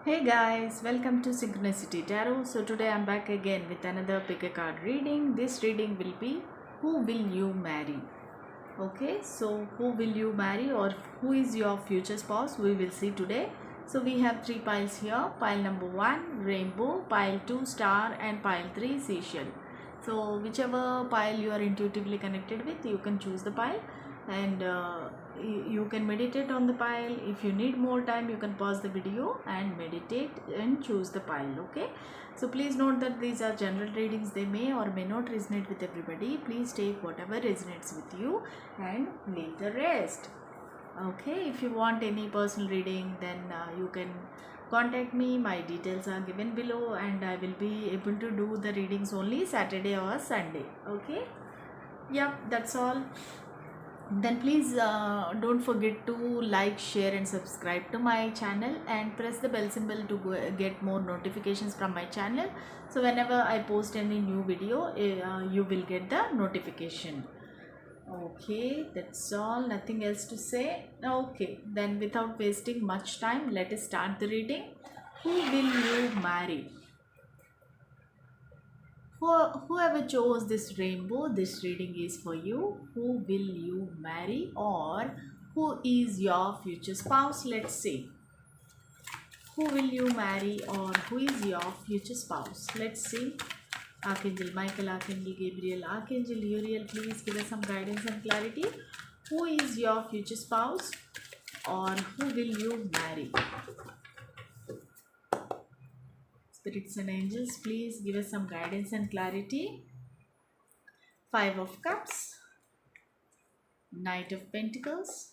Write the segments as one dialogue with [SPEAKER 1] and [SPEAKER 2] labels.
[SPEAKER 1] Hey guys, welcome to Synchronicity Tarot. So today I'm back again with another pick a card reading. This reading will be who will you marry? Okay, so who will you marry or who is your future spouse? We will see today. So we have three piles here. Pile number 1 rainbow, pile 2 star and pile 3 seashell. So whichever pile you are intuitively connected with, you can choose the pile and you can meditate on the pile. If you need more time, you can pause the video and meditate and choose the pile. Okay, so please note that these are general readings. They may or may not resonate with everybody. Please take whatever resonates with you and leave the rest. Okay, if you want any personal reading, then you can contact me. My details are given below and I will be able to do the readings only Saturday or Sunday. Okay, yep, that's all. Then please don't forget to like, share and subscribe to my channel and press the bell symbol to get more notifications from my channel. So whenever I post any new video, you will get the notification. Okay, that's all, nothing else to say. Okay, then without wasting much time, let us start the reading. Who will you marry? Whoever chose this rainbow, this reading is for you. Who will you marry or who is your future spouse? Let's see. Who will you marry or who is your future spouse? Let's see. Archangel Michael, Archangel Gabriel, Archangel Uriel, please give us some guidance and clarity. Who is your future spouse or who will you marry? Spirits and angels, please give us some guidance and clarity. Five of Cups, Knight of Pentacles,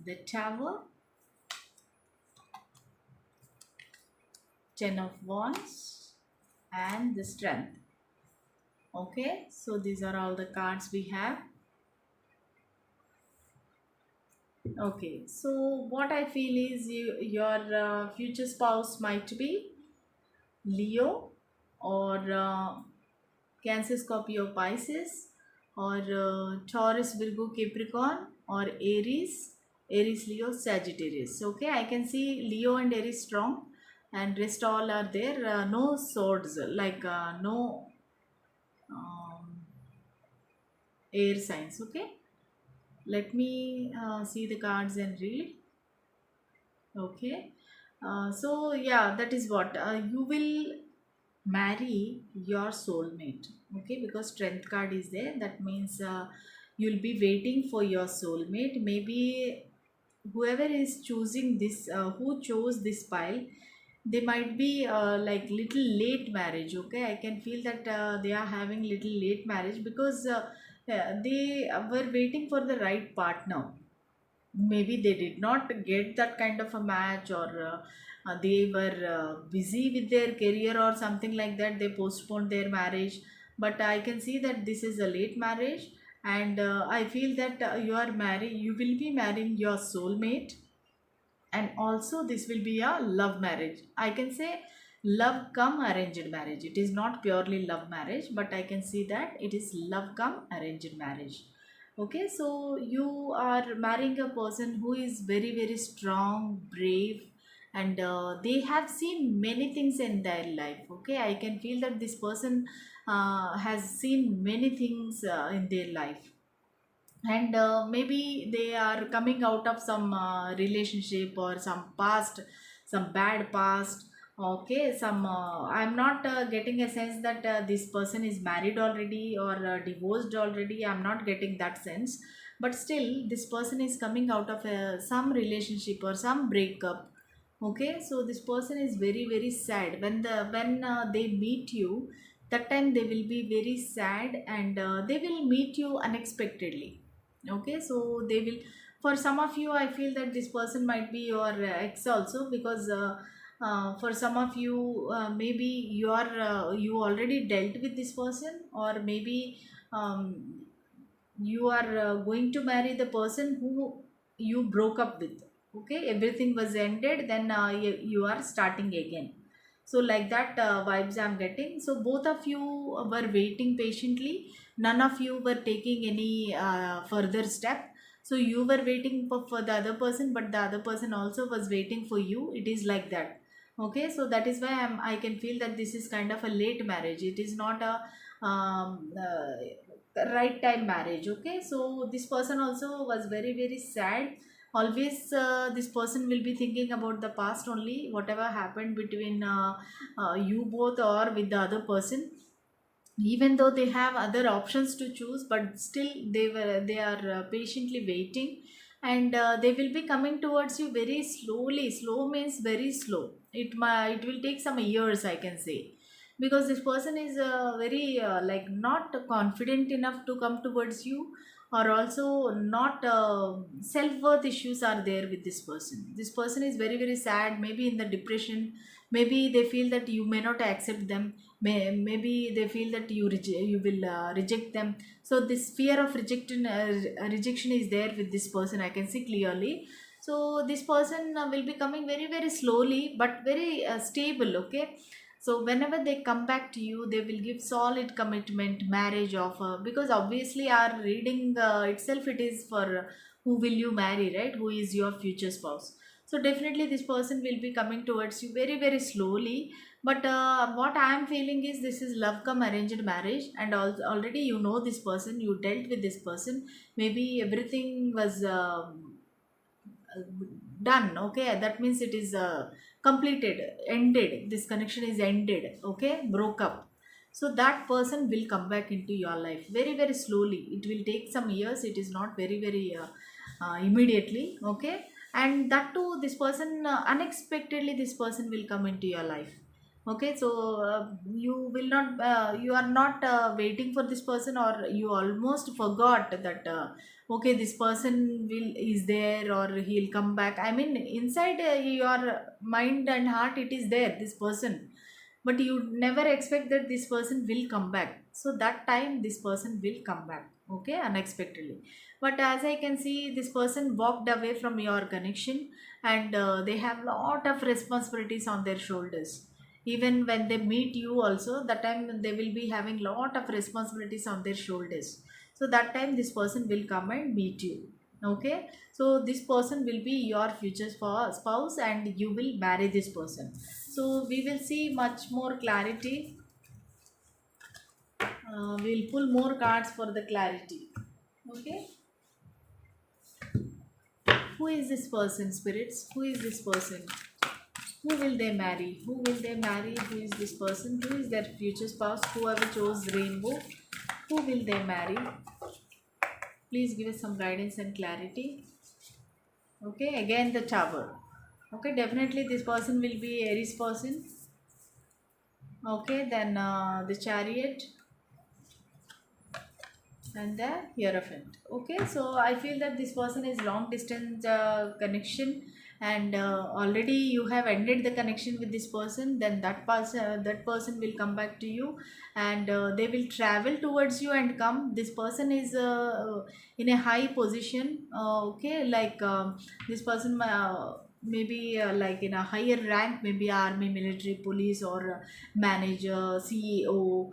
[SPEAKER 1] the Tower, Ten of Wands and the Strength. Okay, so these are all the cards we have. Okay, so what I feel is your future spouse might be Leo or Cancer, Scorpio, Pisces, or Taurus, Virgo, Capricorn, or Aries, Leo, Sagittarius. Okay, I can see Leo and Aries strong and rest all are there. No swords, like no air signs. Okay, let me see the cards and read. Okay, so yeah, that is what you will marry your soulmate. Okay, because strength card is there, that means you'll be waiting for your soulmate. Maybe whoever is choosing this, who chose this pile, they might be like little late marriage. Okay, I can feel that they are having little late marriage because they were waiting for the right partner. Maybe they did not get that kind of a match, or they were busy with their career or something like that, they postponed their marriage. But I can see that this is a late marriage, and I feel that you will be marrying your soulmate. And also this will be a love marriage. I can say love come arranged marriage. It is not purely love marriage, but I can see that it is love come arranged marriage. Okay, so you are marrying a person who is very very strong, brave, and they have seen many things in their life. Okay, I can feel that this person has seen many things in their life, and maybe they are coming out of some relationship or some bad past. Okay, some I'm not getting a sense that this person is married already or divorced already. I'm not getting that sense, but still this person is coming out of some relationship or some breakup. Okay, so this person is very very sad. When they meet you, that time they will be very sad, and they will meet you unexpectedly. Okay, so they will, for some of you I feel that this person might be your ex also, because for some of you maybe you already dealt with this person, or maybe you are going to marry the person who you broke up with. Okay, everything was ended, then you are starting again. So like that vibes I'm getting. So both of you were waiting patiently, none of you were taking any further step. So you were waiting for the other person, but the other person also was waiting for you. It is like that. Okay, so that is why I can feel that this is kind of a late marriage. It is not a right time marriage. Okay, so this person also was very very sad. Always this person will be thinking about the past only, whatever happened between you both or with the other person, even though they have other options to choose, but still they are patiently waiting. And they will be coming towards you very slowly. Slow means very slow. It will take some years, I can say, because this person is very like not confident enough to come towards you, or also not self-worth issues are there with this person. This person is very very sad, maybe in the depression. Maybe they feel that you may not accept them. Maybe they feel that you will reject them. So this fear of rejection is there with this person, I can see clearly. So this person will be coming very very slowly, but very stable. Okay, so whenever they come back to you, they will give solid commitment, marriage offer, because obviously our reading itself, it is for who will you marry, right? Who is your future spouse? So definitely this person will be coming towards you very very slowly. But what I am feeling is this is love come arranged marriage, and already you know this person, you dealt with this person. Maybe everything was done. Okay, that means it is completed, ended. This connection is ended. Okay, broke up. So that person will come back into your life very very slowly. It will take some years. It is not very very immediately. Okay, and that too, this person unexpectedly this person will come into your life. Okay, so you will not you are not waiting for this person, or you almost forgot that okay, this person will is there, or he'll come back. I mean, inside your mind and heart, it is there, this person, but you never expect that this person will come back. So that time this person will come back, okay, unexpectedly. But as I can see, this person walked away from your connection, and they have lot of responsibilities on their shoulders. Even when they meet you also, that time they will be having lot of responsibilities on their shoulders. So that time this person will come and meet you. Okay, so this person will be your future spouse, and you will marry this person. So we will see much more clarity. We'll pull more cards for the clarity. Okay, who is this person, spirits? Who is this person? Who will they marry? Who will they marry? Who is this person? Who is their future spouse? Whoever chose rainbow, who will they marry? Please give us some guidance and clarity. Okay, again the tower. Okay, definitely this person will be Aries person. Okay, then the chariot and the hierophant. Okay, so I feel that this person is long distance connection, and already you have ended the connection with this person. Then that person will come back to you, and they will travel towards you and come. This person is in a high position. Okay, like this person maybe like in a higher rank, maybe army, military, police, or manager, CEO,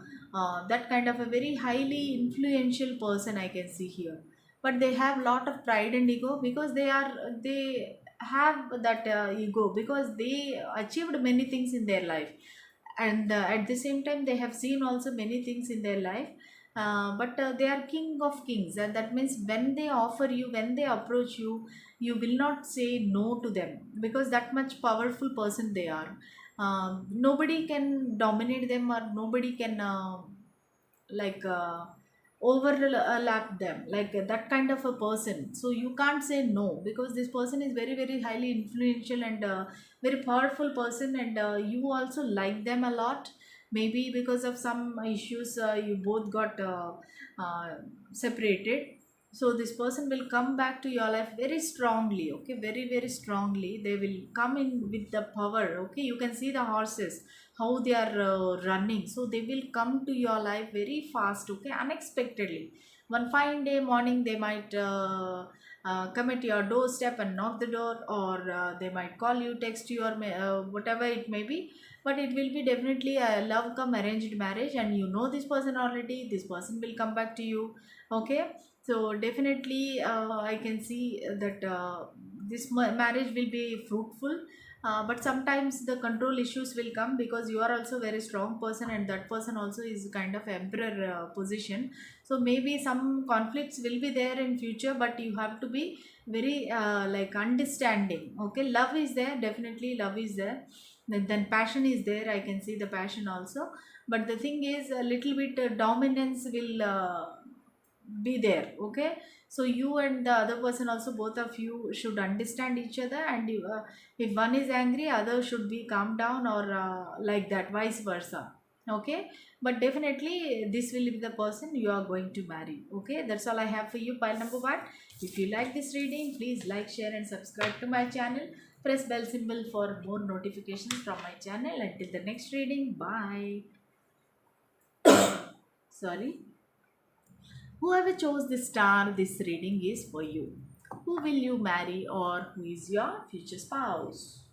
[SPEAKER 1] that kind of a very highly influential person I can see here. But they have lot of pride and ego, because they have that ego, because they achieved many things in their life. And at the same time they have seen also many things in their life. But they are king of kings, and that means when they offer you, when they approach you, you will not say no to them, because that much powerful person they are. Nobody can dominate them, or nobody can like overlap them, like that kind of a person. So you can't say no, because this person is very very highly influential, and very powerful person, and you also like them a lot. Maybe because of some issues you both got uh, separated. So this person will come back to your life very strongly. Okay, very very strongly they will come in with the power. Okay, you can see the horses, how they are running. So they will come to your life very fast. Okay, unexpectedly. One fine day morning they might come at your doorstep and knock the door, or they might call you, text you, or whatever it may be. But it will be definitely a love come arranged marriage, and you know this person already. This person will come back to you. Okay, So definitely, I can see that this marriage will be fruitful. But sometimes the control issues will come because you are also very strong person and that person also is kind of emperor position. So maybe some conflicts will be there in future, but you have to be very like understanding. Okay, love is there, definitely love is there. Then passion is there. I can see the passion also, but the thing is a little bit dominance will be there. Okay, so you and the other person also, both of you should understand each other, and you, if one is angry, other should be calm down, or like that, vice versa. Okay, but definitely this will be the person you are going to marry. Okay, that's all I have for you, pile number one. If you like this reading, please like, share and subscribe to my channel. Press bell symbol for more notifications from my channel. Until the next reading, bye. Sorry. Whoever chose this star, this reading is for you. Who will you marry, or who is your future spouse?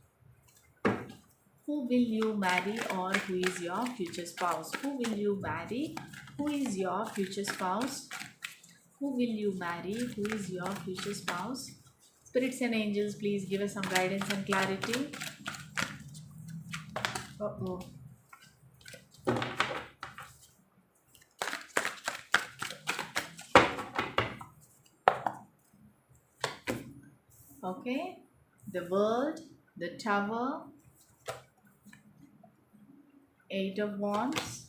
[SPEAKER 1] Who will you marry, or who is your future spouse? Who will you marry? Who is your future spouse? Who will you marry? Who is your future spouse? Spirits and angels, please give us some guidance and clarity. Uh-oh. Okay. The World, the Tower, Eight of Wands,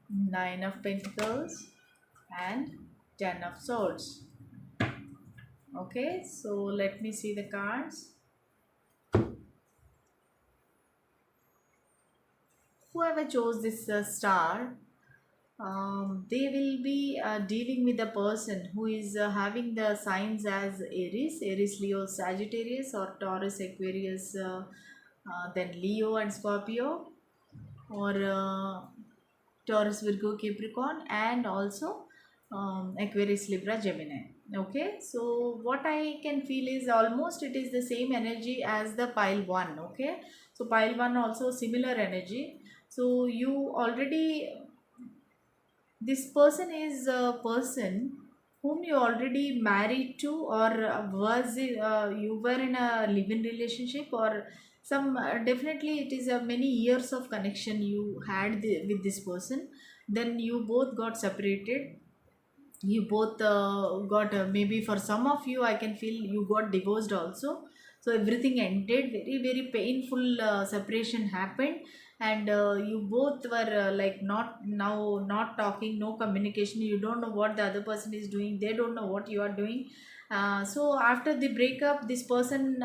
[SPEAKER 1] Nine of Pentacles, and Ten of Swords. Okay, so let me see the cards. Whoever chose this star, they will be dealing with a person who is having the signs as Aries, Leo, Sagittarius, or Taurus, Aquarius, then Leo and Scorpio, or Taurus, Virgo, Capricorn, and also Aquarius, Libra, Gemini. Okay, so what I can feel is almost it is the same energy as the pile one. Okay, so pile one also similar energy. So you already, this person is a person whom you already married to, or was it, you were in a live-in relationship, or some definitely it is a many years of connection you had with this person. Then you both got separated, you both got maybe for some of you I can feel you got divorced also. So everything ended, very very painful separation happened, and you both were like not now, not talking, no communication, you don't know what the other person is doing, they don't know what you are doing. So after the breakup, this person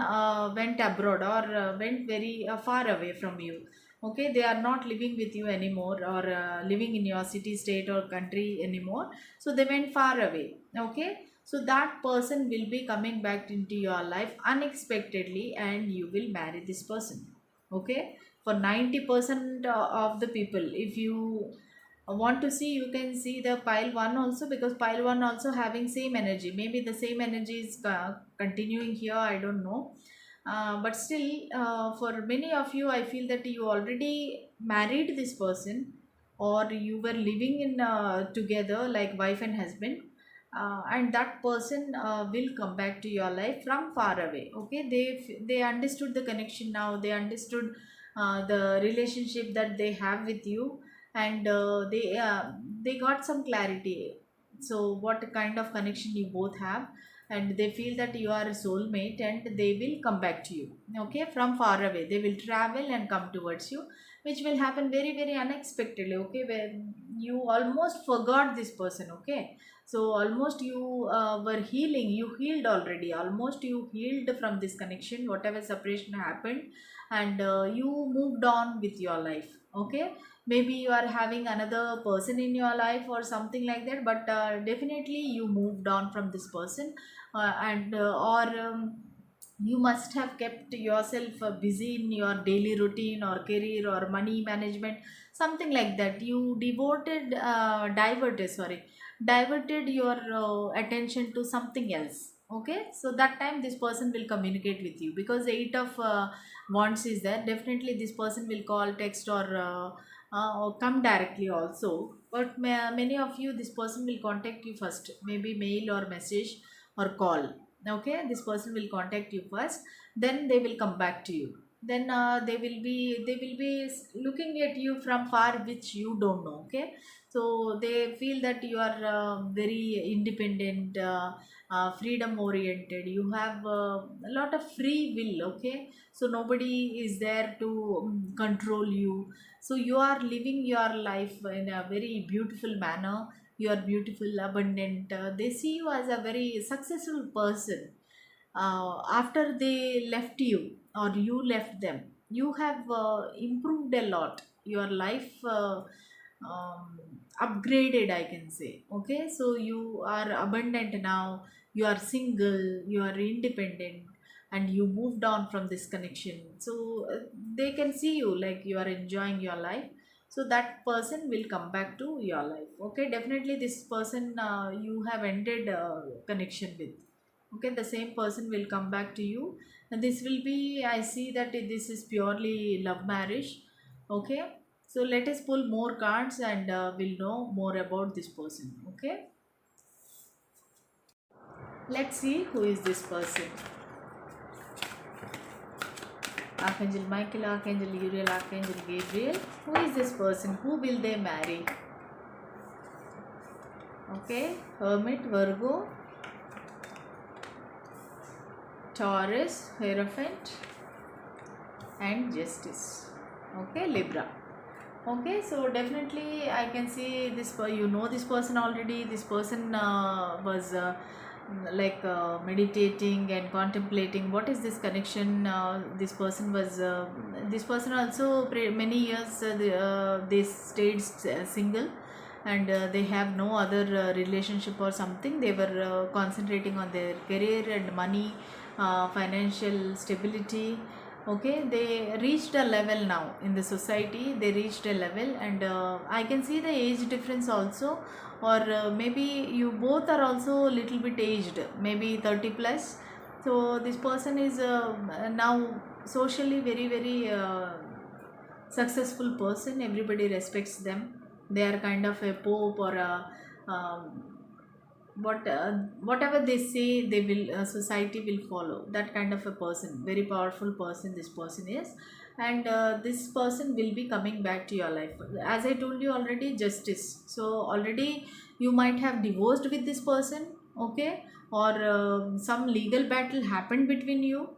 [SPEAKER 1] went abroad, or went very far away from you. Okay, they are not living with you anymore, or living in your city, state or country anymore. So they went far away. Okay, so that person will be coming back into your life unexpectedly, and you will marry this person. Okay, for 90% of the people, if you want to see, you can see the pile one also, because pile one also having same energy, maybe the same energy is continuing here, I don't know. But still, for many of you, I feel that you already married this person, or you were living in together like wife and husband, and that person will come back to your life from far away. Okay, they understood the connection now, they understood the relationship that they have with you, and they got some clarity. So what kind of connection you both have, and they feel that you are a soulmate, and they will come back to you. Okay, from far away they will travel and come towards you, which will happen very very unexpectedly. Okay, where you almost forgot this person. Okay, so almost you were healing, you healed already, almost you healed from this connection, whatever separation happened, and you moved on with your life. Okay, maybe you are having another person in your life or something like that, but definitely you moved on from this person, and or you must have kept yourself busy in your daily routine or career or money management, something like that. You diverted your attention to something else. Okay, so that time this person will communicate with you, because eight of wands is there, definitely this person will call, text, or or come directly also. But many of you, this person will contact you first, maybe mail or message or call. Okay, this person will contact you first, then they will come back to you. Then they will be looking at you from far, which you don't know. Okay, so they feel that you are very independent, freedom oriented, you have a lot of free will. Okay, so nobody is there to control you. So you are living your life in a very beautiful manner. You are beautiful, abundant. They see you as a very successful person. After they left you or you left them, you have improved a lot. Your life um, upgraded, I can say. Okay, so you are abundant now. You are single. You are independent, and you moved on from this connection. So they can see you like you are enjoying your life. So that person will come back to your life. Okay, definitely this person you have ended connection with. Okay, the same person will come back to you, and this will be, I see that this is purely love marriage. Okay, so let us pull more cards, and we'll know more about this person. Okay, let's see who is this person. Archangel Michael, Archangel Uriel, Archangel Gabriel. Who is this person? Who will they marry? Okay, Hermit, Virgo, Taurus, Hierophant, and Justice. Okay, Libra. Okay, so definitely I can see this. You know this person already. This person was like meditating and contemplating. What is this connection? This person was. This person also many years they stayed single, and they have no other relationship or something. They were concentrating on their career and money, financial stability. Okay, they reached a level now in the society. They reached a level, and I can see the age difference also. Or maybe you both are also a little bit aged, maybe 30 plus. So this person is now socially very very successful person. Everybody respects them. They are kind of a pope or a whatever they say, they will society will follow. That kind of a person, very powerful person this person is. And this person will be coming back to your life. As I told you already, justice. So already you might have divorced with this person. Okay, or some legal battle happened between you.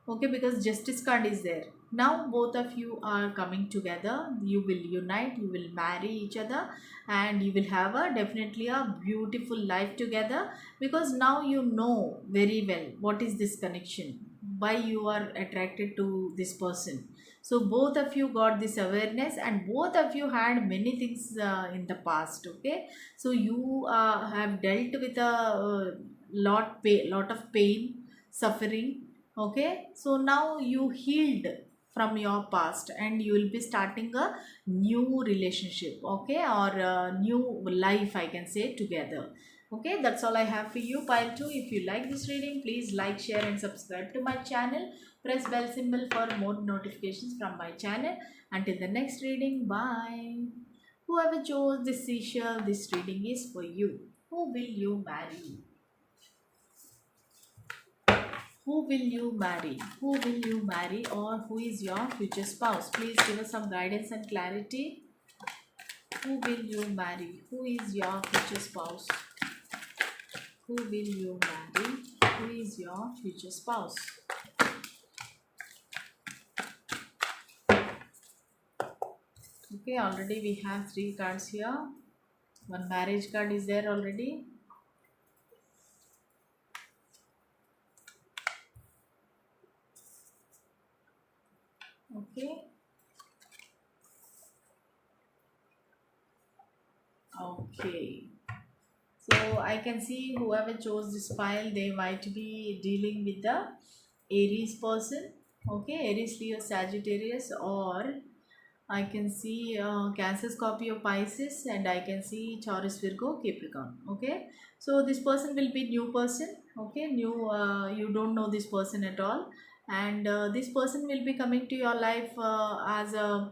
[SPEAKER 1] Okay, because justice card is there. Now both of you are coming together. You will unite, you will marry each other, and you will have a definitely a beautiful life together. Because now you know very well what is this connection, why you are attracted to this person. So both of you got this awareness, and both of you had many things in the past. Okay, so you have dealt with a lot of pain, suffering. Okay, so now you healed from your past, and you will be starting a new relationship. Okay, or a new life, I can say, together. Okay, that's all I have for you, pile 2. If you like this reading, please like, share, and subscribe to my channel. Press bell symbol for more notifications from my channel. Until the next reading, bye. Whoever chose this seashell, this reading is for you. Who will you marry? Who will you marry? Who will you marry, or who is your future spouse? Please give us some guidance and clarity. Who will you marry? Who is your future spouse? Who will you marry? Who is your future spouse? Okay, already we have 3 cards here. One marriage card is there already. Okay. Okay. So I can see whoever chose this pile, they might be dealing with the Aries person. Okay, Aries, Leo, Sagittarius, or I can see Cancer, Scorpio, Pisces, and I can see Taurus, Virgo, Capricorn. Okay, so this person will be new person. Okay, new, you don't know this person at all, and this person will be coming to your life as a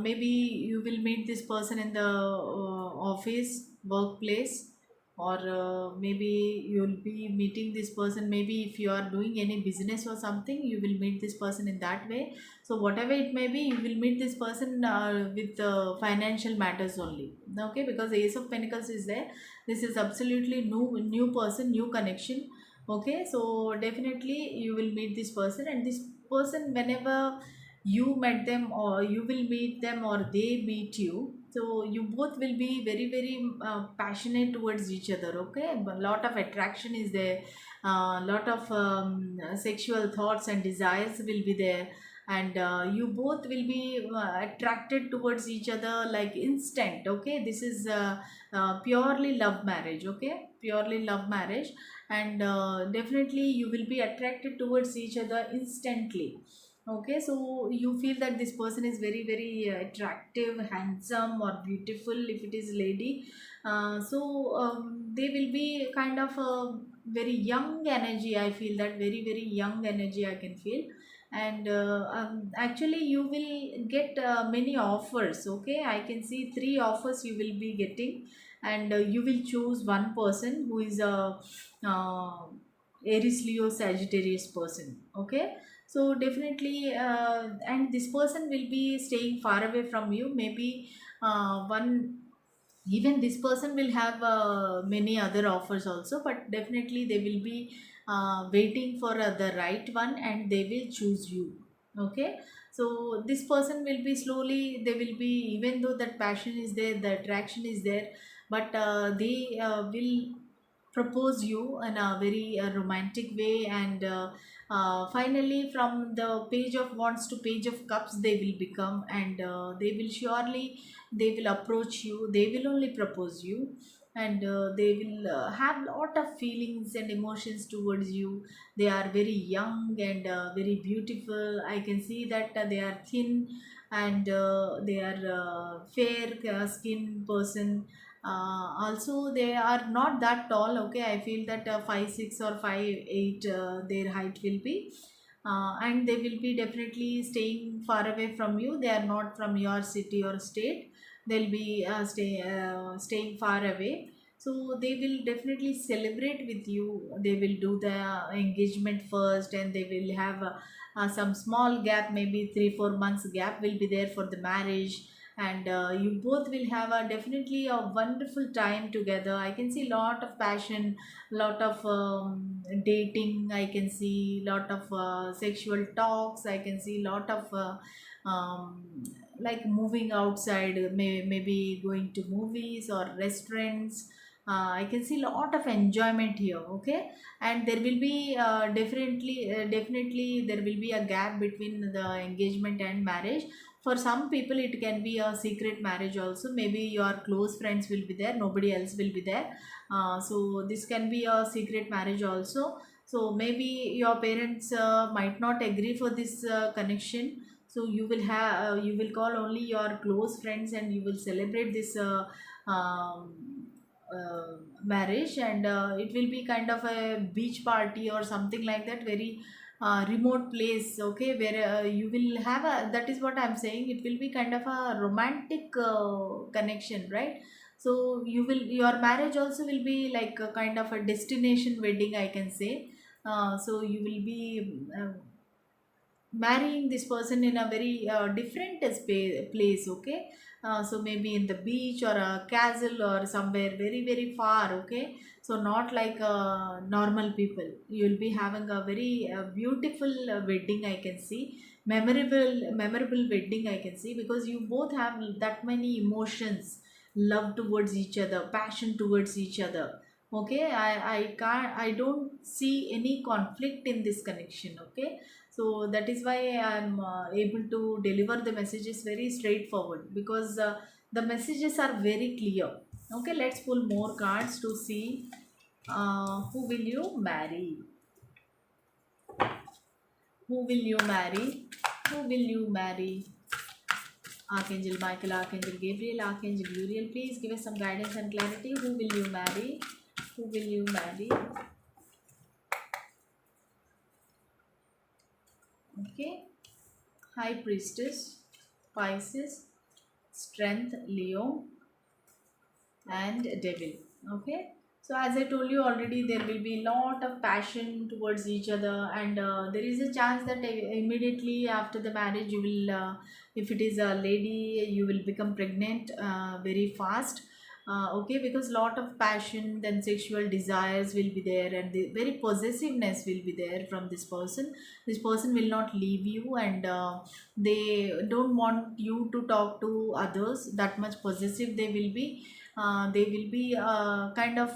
[SPEAKER 1] maybe you will meet this person in the office workplace, or maybe you'll be meeting this person, maybe if you are doing any business or something, you will meet this person in that way. So whatever it may be, you will meet this person with financial matters only, okay, because the Ace of Pentacles is there. This is absolutely new person, new connection, okay. So definitely you will meet this person, and this person, whenever you met them or you will meet them or they meet you, so you both will be very very passionate towards each other, okay. A lot of attraction is there, a lot of sexual thoughts and desires will be there, and you both will be attracted towards each other like instant, okay. This is purely love marriage, okay, purely love marriage. And definitely you will be attracted towards each other instantly, okay. So you feel that this person is very very attractive, handsome or beautiful if it is lady. They will be kind of a very young energy, I feel that very very young energy I can feel. And actually you will get many offers, okay. I can see three offers you will be getting, and you will choose one person who is a uh, Aries Leo Sagittarius person, okay. So definitely and this person will be staying far away from you, maybe one, even this person will have many other offers also, but definitely they will be waiting for the right one and they will choose you, okay. So this person will be slowly, they will be, even though that passion is there, the attraction is there, but they will propose you in a very romantic way. And finally from the page of wands to page of cups they will become, and they will surely, they will approach you, they will only propose you, and they will have lot of feelings and emotions towards you. They are very young and very beautiful, I can see that they are thin, and they are fair skin person. Also they are not that tall, okay. I feel that 5'6" or 5'8" their height will be, and they will be definitely staying far away from you, they are not from your city or state, they'll be staying far away. So they will definitely celebrate with you, they will do the engagement first, and they will have some small gap, maybe 3-4 months gap will be there for the marriage. And you both will have a definitely a wonderful time together, I can see lot of passion, lot of dating, I can see lot of sexual talks, I can see lot of um, like moving outside, maybe going to movies or restaurants. I can see lot of enjoyment here, okay. And there will be definitely there will be a gap between the engagement and marriage. For some people it can be a secret marriage also, maybe your close friends will be there, nobody else will be there. So this can be a secret marriage also. So maybe your parents might not agree for this connection, so you will have you will call only your close friends and you will celebrate this um, marriage. And it will be kind of a beach party or something like that, very remote place, okay, where you will have a, that is what I'm saying, it will be kind of a romantic connection, right. So you will, your marriage also will be like a kind of a destination wedding, I can say. So you will be marrying this person in a very different place, okay. So maybe in the beach or a castle or somewhere very very far, okay. So not like normal people, you will be having a very beautiful wedding, I can see, memorable wedding, I can see, because you both have that many emotions, love towards each other, passion towards each other, okay. I don't see any conflict in this connection, okay. So that is why I'm able to deliver the messages very straightforward, because the messages are very clear, okay. Let's pull more cards to see who will you marry, who will you marry, who will you marry. Archangel Michael, Archangel Gabriel, Archangel Uriel, please give us some guidance and clarity. Who will you marry, who will you marry, okay. High Priestess, Pisces, Strength, Leo, and Devil. Okay, so as I told you already, there will be lot of passion towards each other, and there is a chance that immediately after the marriage you will, if it is a lady, you will become pregnant very fast. Okay, because lot of passion, then sexual desires will be there, and the very possessiveness will be there from this person. This person will not leave you, and they don't want you to talk to others, that much possessive they will be. They will be kind of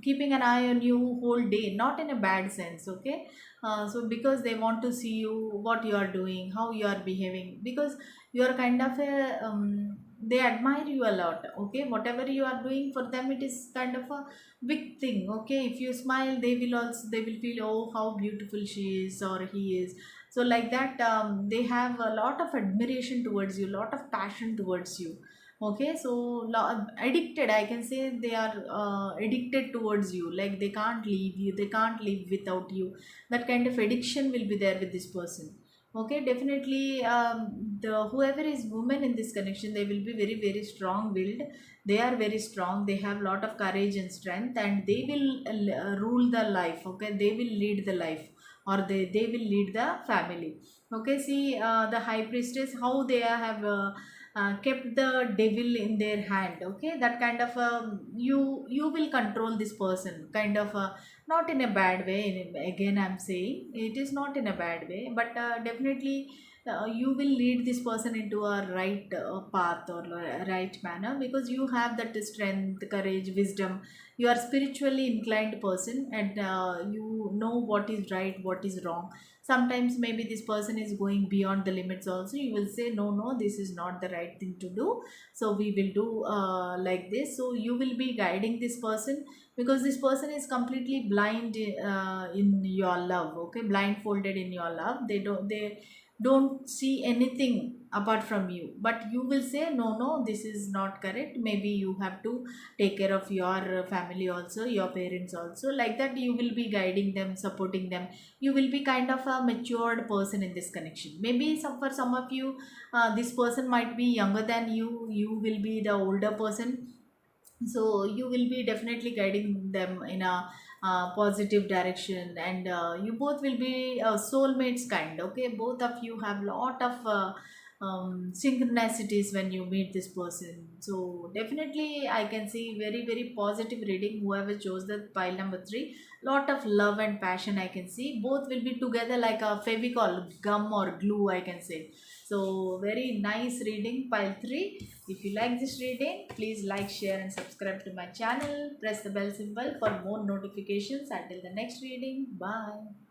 [SPEAKER 1] keeping an eye on you whole day, not in a bad sense. Okay, so because they want to see you, what you are doing, how you are behaving, because you are kind of a they admire you a lot. Okay, whatever you are doing for them, it is kind of a big thing. Okay, if you smile, they will also, they will feel, oh, how beautiful she is or he is. So like that, they have a lot of admiration towards you, lot of passion towards you. Okay, so addicted, I can say, they are addicted towards you, like they can't leave you, they can't live without you. That kind of addiction will be there with this person. Okay, definitely, the whoever is woman in this connection, they will be very very strong willed. They are very strong, they have lot of courage and strength, and they will rule the life. Okay, they will lead the life, or they will lead the family. Okay, see, the high priestess, how they have kept the devil in their hand. Okay, that kind of you will control this person, kind of not in a bad way. Again, I'm saying it is not in a bad way, but definitely you will lead this person into a right path, or right manner, because you have that strength, courage, wisdom. You are spiritually inclined person, and you know what is right, what is wrong. Sometimes maybe this person is going beyond the limits also, you will say, no, no, this is not the right thing to do, so we will do like this. So you will be guiding this person, because this person is completely blind in your love. Okay, blindfolded in your love, they don't see anything apart from you, but you will say, no, no, this is not correct, maybe you have to take care of your family also, your parents also. Like that, you will be guiding them, supporting them. You will be kind of a matured person in this connection. Maybe for some of you, this person might be younger than you, you will be the older person. So you will be definitely guiding them in a positive direction, and you both will be soulmates kind. Okay, both of you have lot of synchronicities when you meet this person. So definitely I can see very very positive reading, whoever chose the pile number 3. Lot of love and passion I can see, both will be together like a fevicol, gum or glue, I can say. So very nice reading, pile 3. If you like this reading, please like, share and subscribe to my channel. Press the bell symbol for more notifications. Until the next reading, bye.